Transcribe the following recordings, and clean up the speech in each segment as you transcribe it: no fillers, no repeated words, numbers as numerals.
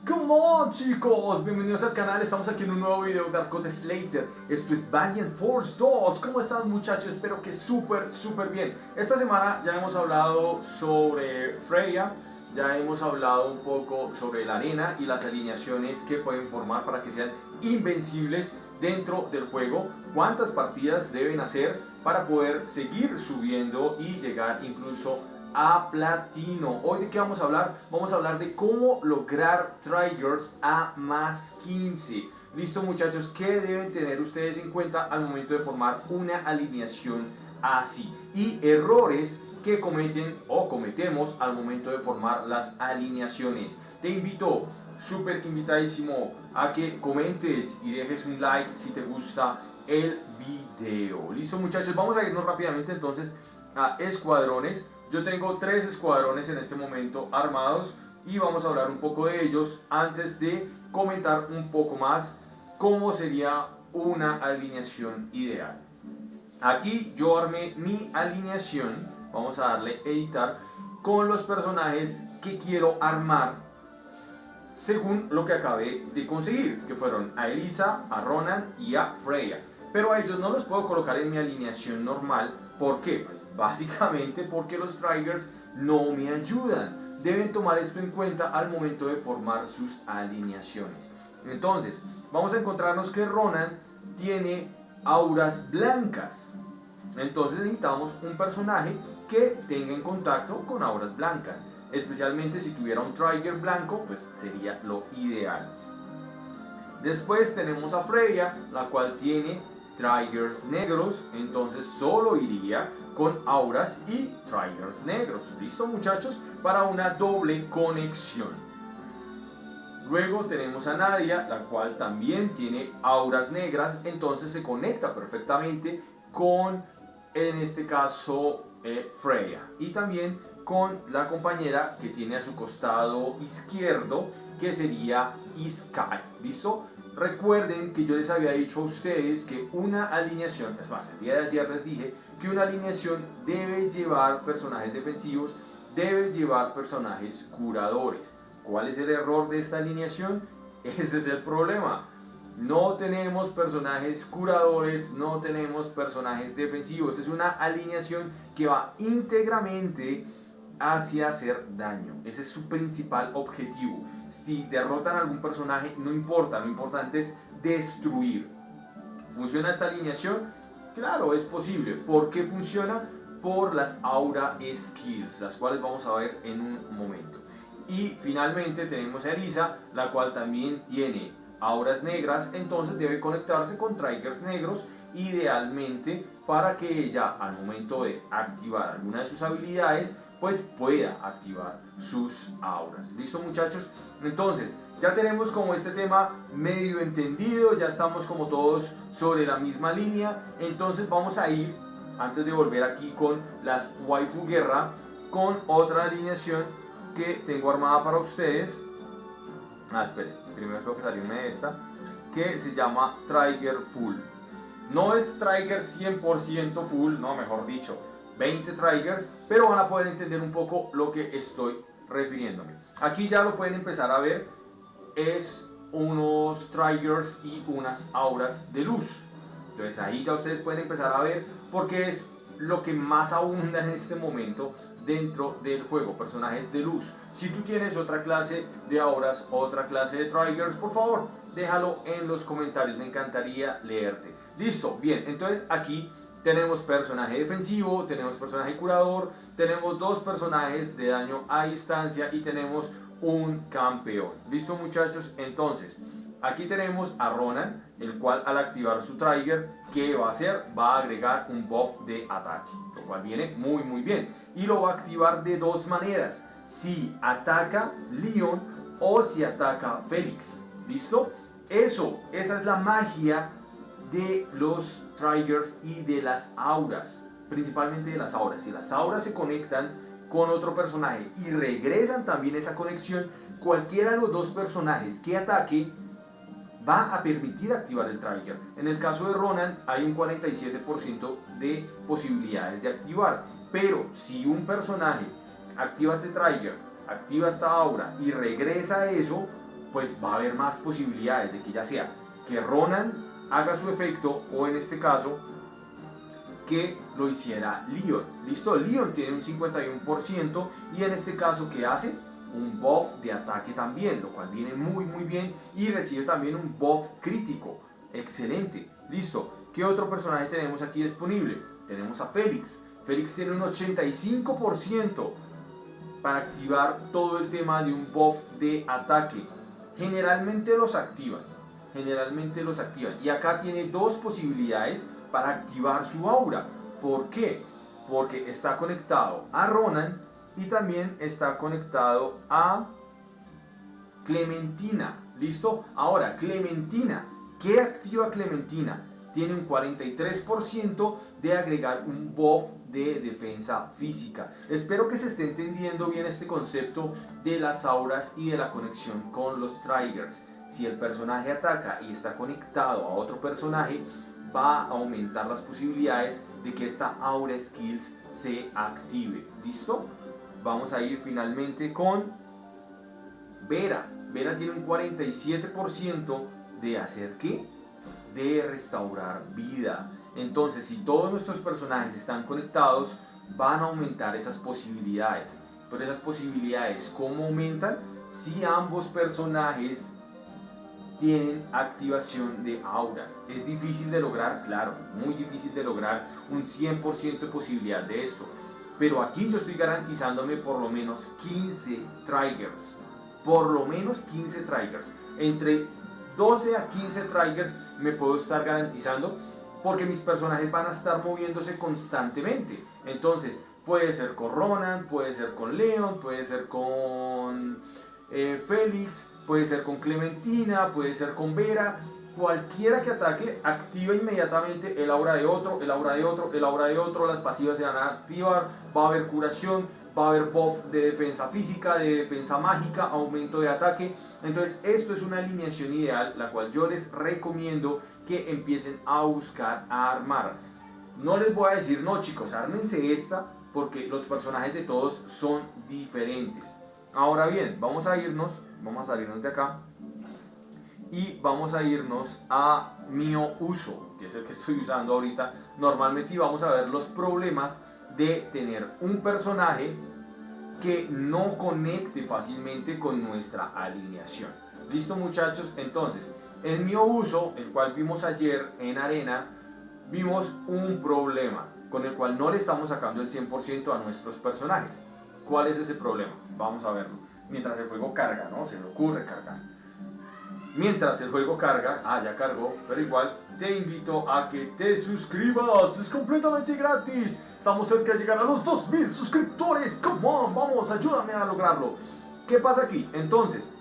Come on, chicos, bienvenidos al canal. Estamos aquí en un nuevo video de Arcot Slater. Esto es Valiant Force 2. ¿Cómo están, muchachos? Espero que súper bien. Esta semana ya hemos hablado sobre Freya, ya hemos hablado un poco sobre la arena y las alineaciones que pueden formar para que sean invencibles dentro del juego. Cuántas partidas deben hacer para poder seguir subiendo y llegar incluso a platino. Hoy de qué vamos a hablar? Vamos a hablar de cómo lograr triggers a más 15. Listo, muchachos, ¿qué deben tener ustedes en cuenta al momento de formar una alineación así? Y errores que cometen o cometemos al momento de formar las alineaciones. Te invito, súper invitadísimo, a que comentes y dejes un like si te gusta el video. Listo, muchachos, vamos a irnos rápidamente entonces a escuadrones. Yo tengo 3 escuadrones en este momento armados y vamos a hablar un poco de ellos antes de comentar un poco más cómo sería una alineación ideal. Aquí yo armé mi alineación, vamos a darle editar, con los personajes que quiero armar según lo que acabé de conseguir, que fueron a Elisa, a Ronan y a Freya. Pero a ellos no los puedo colocar en mi alineación normal. ¿Por qué? Pues básicamente porque los triggers no me ayudan. Deben tomar esto en cuenta al momento de formar sus alineaciones. Entonces, vamos a encontrarnos que Ronan tiene auras blancas. Entonces necesitamos un personaje que tenga en contacto con auras blancas. Especialmente si tuviera un trigger blanco, pues sería lo ideal. Después tenemos a Freya, la cual tiene triggers negros, entonces solo iría con auras y triggers negros. ¿Listo, muchachos? Para una doble conexión. Luego tenemos a Nadia, la cual también tiene auras negras, entonces se conecta perfectamente con, en este caso, Freya. Y también con la compañera que tiene a su costado izquierdo, que sería Sky. ¿Listo? Recuerden que yo les había dicho a ustedes que una alineación, es más, el día de ayer les dije que una alineación debe llevar personajes defensivos, debe llevar personajes curadores. ¿Cuál es el error de esta alineación? Ese es el problema. No tenemos personajes curadores, no tenemos personajes defensivos. Es una alineación que va íntegramente hacia hacer daño. Ese es su principal objetivo. Si derrotan a algún personaje, no importa, lo importante es destruir. ¿Funciona esta alineación? Claro, es posible. ¿Por qué funciona? Por las aura skills, las cuales vamos a ver en un momento. Y finalmente tenemos a Elisa, la cual también tiene auras negras, entonces debe conectarse con triggers negros, idealmente para que ella al momento de activar alguna de sus habilidades pues pueda activar sus auras. ¿Listo, muchachos? Entonces ya tenemos como este tema medio entendido, ya estamos como todos sobre la misma línea, entonces vamos a ir, antes de volver aquí con las waifu guerra, con otra alineación que tengo armada para ustedes. Esperen, primero tengo que salirme de esta, que se llama Trigger Full. No es Trigger 100% full, no, mejor dicho, 20 triggers, pero van a poder entender un poco lo que estoy refiriéndome. Aquí ya lo pueden empezar a ver, es unos triggers y unas auras de luz. Entonces ahí ya ustedes pueden empezar a ver porque es lo que más abunda en este momento dentro del juego, personajes de luz. Si tú tienes otra clase de auras, otra clase de triggers, por favor, déjalo en los comentarios, me encantaría leerte. Listo, bien, entonces aquí tenemos personaje defensivo, tenemos personaje curador, tenemos 2 personajes de daño a distancia y tenemos un campeón. ¿Listo, muchachos? Entonces, aquí tenemos a Ronan, el cual al activar su trigger, ¿qué va a hacer? Va a agregar un buff de ataque, lo cual viene muy bien. Y lo va a activar de 2 maneras, si ataca Leon o si ataca Félix. ¿Listo? Esa es la magia de los triggers y de las auras, principalmente de las auras. Si las auras se conectan con otro personaje y regresan también esa conexión, cualquiera de los 2 personajes que ataque va a permitir activar el trigger. En el caso de Ronan hay un 47% de posibilidades de activar, pero si un personaje activa este trigger, activa esta aura y regresa a eso, pues va a haber más posibilidades de que ya sea que Ronan haga su efecto o en este caso que lo hiciera Leon. Listo, Leon tiene un 51% y en este caso ¿qué hace? Un buff de ataque también, lo cual viene muy bien y recibe también un buff crítico. Excelente, listo. ¿Qué otro personaje tenemos aquí disponible? Tenemos a Félix. Félix tiene un 85% para activar todo el tema de un buff de ataque. Generalmente los activan. Y acá tiene dos posibilidades para activar su aura. ¿Por qué? Porque está conectado a Ronan y también está conectado a Clementina. ¿Listo? Ahora, Clementina. ¿Qué activa Clementina? Tiene un 43% de agregar un buff de defensa física. Espero que se esté entendiendo bien este concepto de las auras y de la conexión con los triggers. Si el personaje ataca y está conectado a otro personaje, va a aumentar las posibilidades de que esta aura skills se active. ¿Listo? Vamos a ir finalmente con Vera. Vera tiene un 47% de hacer ¿qué? De restaurar vida. Entonces, si todos nuestros personajes están conectados, van a aumentar esas posibilidades. Pero esas posibilidades, ¿cómo aumentan? Si ambos personajes tienen activación de auras. ¿Es difícil de lograr? Claro, es muy difícil de lograr un 100% de posibilidad de esto. Pero aquí yo estoy garantizándome por lo menos 15 triggers. Por lo menos 15 triggers. Entre 12 a 15 triggers me puedo estar garantizando porque mis personajes van a estar moviéndose constantemente. Entonces, puede ser con Ronan, puede ser con Leon, puede ser con Félix, puede ser con Clementina, puede ser con Vera. Cualquiera que ataque activa inmediatamente el aura de otro, el aura de otro, el aura de otro. Las pasivas se van a activar, va a haber curación, va a haber buff de defensa física, de defensa mágica, aumento de ataque. Entonces esto es una alineación ideal, la cual yo les recomiendo que empiecen a buscar a armar. No les voy a decir, no chicos, ármense esta, porque los personajes de todos son diferentes. Ahora bien, vamos a salirnos de acá y vamos a irnos a Mio Uso, que es el que estoy usando ahorita normalmente, y vamos a ver los problemas de tener un personaje que no conecte fácilmente con nuestra alineación. Listo muchachos, entonces en Mio Uso, el cual vimos ayer en arena, vimos un problema con el cual no le estamos sacando el 100% a nuestros personajes. ¿Cuál es ese problema? Vamos a verlo. Mientras el juego carga, ¿no? Se le ocurre cargar. Mientras el juego carga, ya cargó, pero igual te invito a que te suscribas, es completamente gratis. Estamos cerca de llegar a los 2000 suscriptores. Come on, vamos, ayúdame a lograrlo. ¿Qué pasa aquí? Entonces,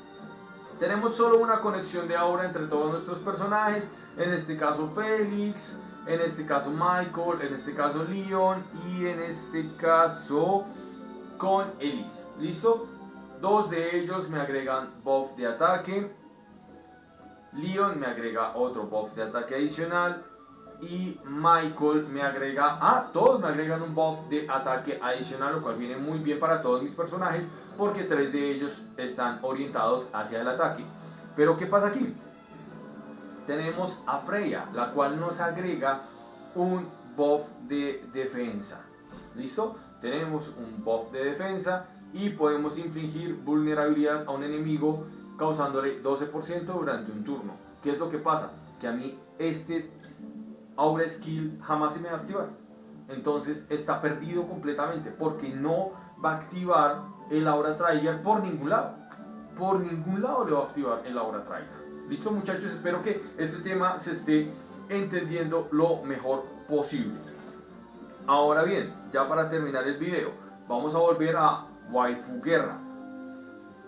tenemos solo una conexión de aura entre todos nuestros personajes. En este caso Félix, en este caso Michael, en este caso Leon y en este caso con Elise. ¿Listo? Dos de ellos me agregan buff de ataque. Leon me agrega otro buff de ataque adicional y Michael me agrega, todos me agregan un buff de ataque adicional, lo cual viene muy bien para todos mis personajes porque 3 de ellos están orientados hacia el ataque. Pero ¿qué pasa aquí? Tenemos a Freya, la cual nos agrega un buff de defensa. ¿Listo? Tenemos un buff de defensa y podemos infligir vulnerabilidad a un enemigo causándole 12% durante un turno. ¿Qué es lo que pasa? Que a mí este aura skill jamás se me va a activar. Entonces está perdido completamente porque no va a activar el aura trigger por ningún lado. Por ningún lado le va a activar el aura trigger. ¿Listo muchachos? Espero que este tema se esté entendiendo lo mejor posible. Ahora bien, ya para terminar el video, vamos a volver a Waifu Guerra.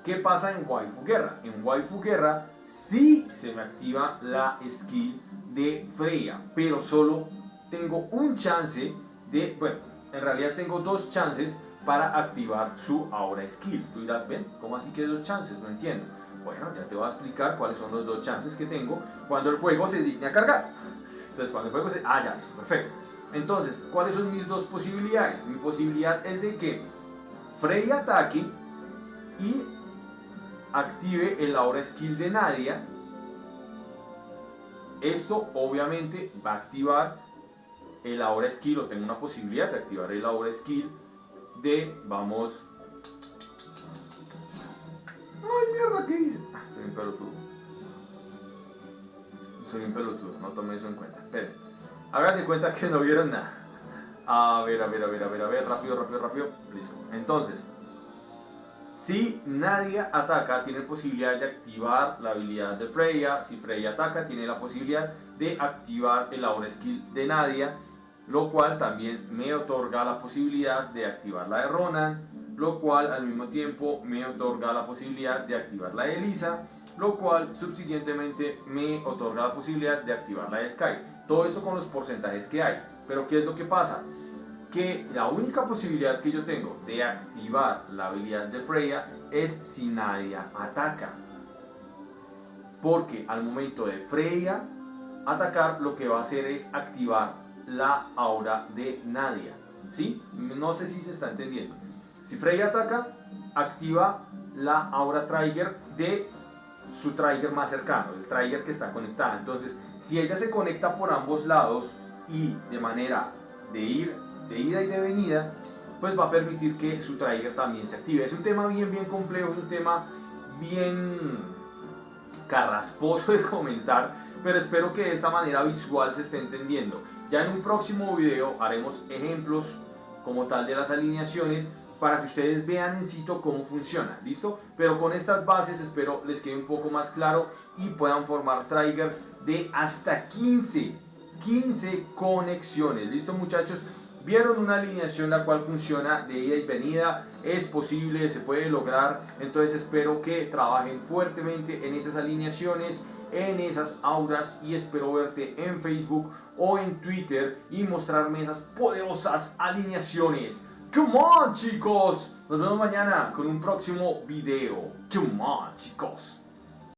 ¿Qué pasa en Waifu Guerra? En Waifu Guerra sí se me activa la skill de Freya, pero solo tengo un chance de, bueno, en realidad tengo 2 chances para activar su aura skill. Tú dirás, ven, ¿cómo así que 2 chances? No entiendo. Bueno, ya te voy a explicar cuáles son los 2 chances que tengo cuando el juego se digne a cargar. Entonces, cuando el juego se... ya, listo, perfecto. Entonces, ¿cuáles son mis 2 posibilidades? Mi posibilidad es de que Freya ataque y active el aura skill de Nadia. Esto obviamente va a activar el aura skill, o tengo una posibilidad de activar el aura skill de, vamos... ¡Ay, mierda! ¿Qué hice? Soy un pelotudo. Soy un pelotudo, no tomé eso en cuenta. Esperen, hagan de cuenta que no vieron nada. A ver, rápido. Listo. Entonces, si Nadia ataca, tiene posibilidad de activar la habilidad de Freya. Si Freya ataca, tiene la posibilidad de activar el aura skill de Nadia, lo cual también me otorga la posibilidad de activar la de Ronan, lo cual al mismo tiempo me otorga la posibilidad de activar la de Elisa, lo cual subsiguientemente me otorga la posibilidad de activar la de Sky. Todo esto con los porcentajes que hay. Pero ¿qué es lo que pasa? Que la única posibilidad que yo tengo de activar la habilidad de Freya es si Nadia ataca. Porque al momento de Freya atacar, lo que va a hacer es activar la aura de Nadia. ¿Sí? No sé si se está entendiendo. Si Freya ataca, activa la aura trigger de su trigger más cercano, el trigger que está conectada. Entonces, si ella se conecta por ambos lados y de manera de ida y de venida, pues va a permitir que su trigger también se active. Es un tema bien complejo, es un tema bien carrasposo de comentar, pero espero que de esta manera visual se esté entendiendo. Ya en un próximo video haremos ejemplos como tal de las alineaciones para que ustedes vean en sitio cómo funciona, ¿listo? Pero con estas bases espero les quede un poco más claro y puedan formar triggers de hasta 15 conexiones, ¿listo, muchachos? Vieron una alineación la cual funciona de ida y venida, es posible, se puede lograr. Entonces espero que trabajen fuertemente en esas alineaciones, en esas auras, y espero verte en Facebook o en Twitter y mostrarme esas poderosas alineaciones. Come on, chicos, nos vemos mañana con un próximo video. Come on, chicos.